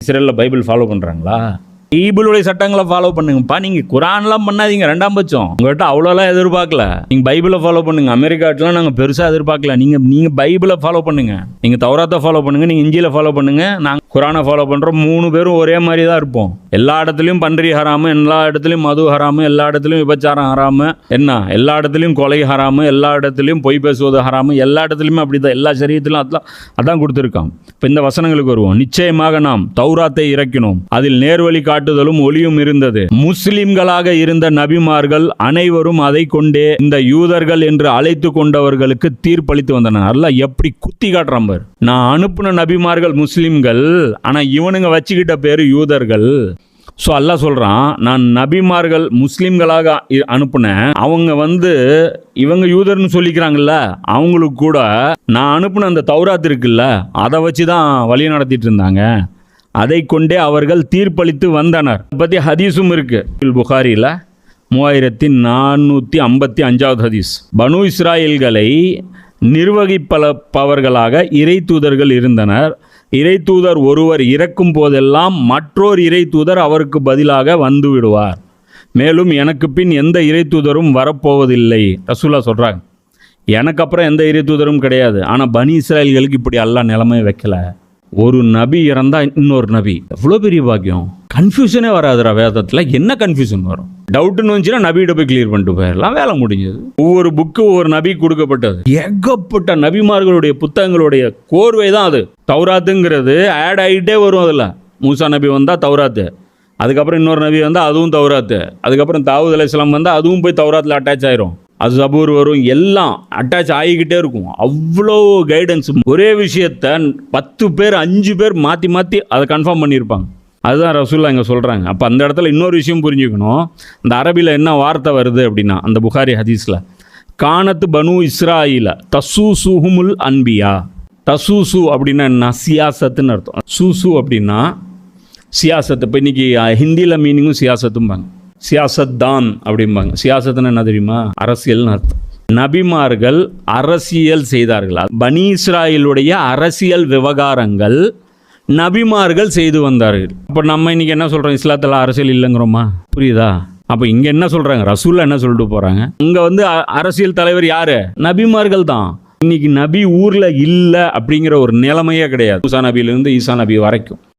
இஸ்ரேலில் Bible follow பண்ணுறாங்களா? பைபிளுடைய சட்டங்களை ஃபாலோ பண்ணுங்கப்பா. நீங்கள் குரான்லாம் பண்ணாதீங்க, ரெண்டாம் பட்சம். உங்கள்கிட்ட அவ்வளோலாம் எதிர்பார்க்கல. நீங்கள் பைபிளை ஃபாலோ பண்ணுங்க. அமெரிக்காட்டெலாம் நாங்கள் பெருசாக எதிர்பார்க்கல. நீங்கள் பைபிளை ஃபாலோ பண்ணுங்க. நீங்கள் தௌராத்தை ஃபாலோ பண்ணுங்க, நீங்கள் இஞ்சியில் ஃபாலோ பண்ணுங்க, நாங்கள் குரானை ஃபாலோ பண்ணுறோம். 3 பேரும் ஒரே மாதிரி தான் இருப்போம். எல்லா இடத்துலையும் பன்றி ஹராமு, எல்லா இடத்துலையும் மது ஹராமு, எல்லா இடத்துலையும் விபச்சாரம் ஹராமு, என்ன எல்லா இடத்துலையும் கொலை ஹராமு, எல்லா இடத்துலையும் பொய் பேசுவது ஹராமு, எல்லா இடத்துலையுமே அப்படி தான். எல்லா சரியத்திலும் அதான் கொடுத்துருக்கான். இப்போ இந்த வசனங்களுக்கு வருவோம். நிச்சயமாக நாம் தௌராத்தை இறக்கினோம், அதில் நேர்வழி காட்டுதலும் ஒளியும் இருந்தது. முஸ்லிம்களாக இருந்த நபிமார்கள் அனைவரும் அதை கொண்டே இந்த யூதர்கள் என்று அழைத்து கொண்டவர்களுக்கு தீர்ப்பளித்து வந்தனர். அல்லாஹ் எப்படி குத்தி காட்டுறான் பார். நான் அனுப்புன நபிமார்கள் முஸ்லிம்கள், ஆனா இவனுங்க வச்சுக்கிட்ட பேரு யூதர்கள். ஸோ அல்லாஹ் சொல்கிறான், நான் நபிமார்கள் முஸ்லீம்களாக அனுப்புனேன். அவங்க இவங்க யூதர்னு சொல்லிக்கிறாங்கல்ல, அவங்களுக்கு கூட நான் அனுப்புன அந்த தௌராத் இருக்குல்ல, அதை வச்சு தான் வழி நடத்திட்டு இருந்தாங்க. அதை கொண்டே அவர்கள் தீர்ப்பளித்து வந்தனர். அதை பற்றி ஹதீஸும் இருக்குது. புகாரியில் 3455 ஹதீஸ். பனு இஸ்ராயல்களை நிர்வகிப்பவர்களாக இறை தூதர்கள் இருந்தனர். இறை தூதர் ஒருவர் இறக்கும் போதெல்லாம் மற்றொரு இறை தூதர் அவருக்கு பதிலாக வந்து விடுவார். மேலும் எனக்கு பின் எந்த இறை தூதரும் வரப்போவதில்லை. ரசூலுல்லாஹ் சொல்கிறாங்க, எனக்கு அப்புறம் எந்த இறை தூதரும் கிடையாது. ஆனால் பனி இஸ்ராயல்களுக்கு இப்படி அல்லாஹ் நிலைமை வைக்கல. ஒரு நபி இறந்தா இன்னொரு நபி. எவ்வளோ பெரிய பாக்கியம். கன்ஃபியூஷனே வராதுரா வேதத்தில். என்ன கன்ஃபியூஷன் வரும்? டவுட்டுன்னு வந்துச்சுன்னா நபியிட்ட போய் கிளியர் பண்ணிட்டு போயிடலாம், வேலை முடிஞ்சது. ஒவ்வொரு புக்கு ஒவ்வொரு நபி கொடுக்கப்பட்டது. ஏகப்பட்ட நபிமார்களுடைய புத்தகங்களுடைய கோர்வை தான் அது. தௌராத்துங்கிறது ஆட் ஆகிட்டே வரும். அதில் மூசா நபி வந்தால் தௌராத்து, அதுக்கப்புறம் இன்னொரு நபி வந்தால் அதுவும் தௌராத்து, அதுக்கப்புறம் தாவூத் அலைஹிஸ்ஸலாம் வந்தால் அதுவும் போய் தௌராத்தில் அட்டாச் ஆயிரும். அது ஜபூர் வரும், எல்லாம் அட்டாச் ஆகிக்கிட்டே இருக்கும். அவ்வளோ கைடன்ஸ். ஒரே விஷயத்தை 10 பேர் 5 பேர் மாற்றி மாற்றி அதை கன்ஃபார்ம் பண்ணியிருப்பாங்க. அதுதான் ரசூலுல்லாஹ் இங்கே சொல்கிறாங்க. அப்போ அந்த இடத்துல இன்னொரு விஷயம் புரிஞ்சுக்கணும். இந்த அரபியில் என்ன வார்த்தை வருது அப்படின்னா, அந்த புகாரி ஹதீஸில் கானத்து பனு இஸ்ராயில தசூசுஹுமுல் அன்பியா. தசூசு அப்படின்னா என்ன? சியாசத்துன்னு அர்த்தம். சூசு அப்படின்னா சியாசத்து. இப்போ இன்றைக்கி ஹிந்தியில் மீனிங்கும் சியாசத்தும்பாங்க. சியாசத் தான் அப்படிம்பாங்க. சியாசத்துன்னு என்ன தெரியுமா? அரசியல்னு அர்த்தம். நபிமார்கள் அரசியல் செய்தார்கள். பனி இஸ்ராயிலுடைய அரசியல் விவகாரங்கள் நபிமார்கள் செய்து வந்தார்கள். அப்போ நம்ம இன்றைக்கி என்ன சொல்கிறோம்? இஸ்லாத்தில் அரசியல் இல்லைங்கிறோமா? புரியுதா? அப்போ இங்கே என்ன சொல்கிறாங்க? ரசூலுல்லாஹ் என்ன சொல்லிட்டு போகிறாங்க? இங்கே அரசியல் தலைவர் யார்? நபிமார்கள் தான். இன்னைக்கு நபி ஊரில் இல்லை அப்படிங்கிற ஒரு நிலைமையே கிடையாது. மூசா நபியிலேருந்து ஈசா நபி வரைக்கும்.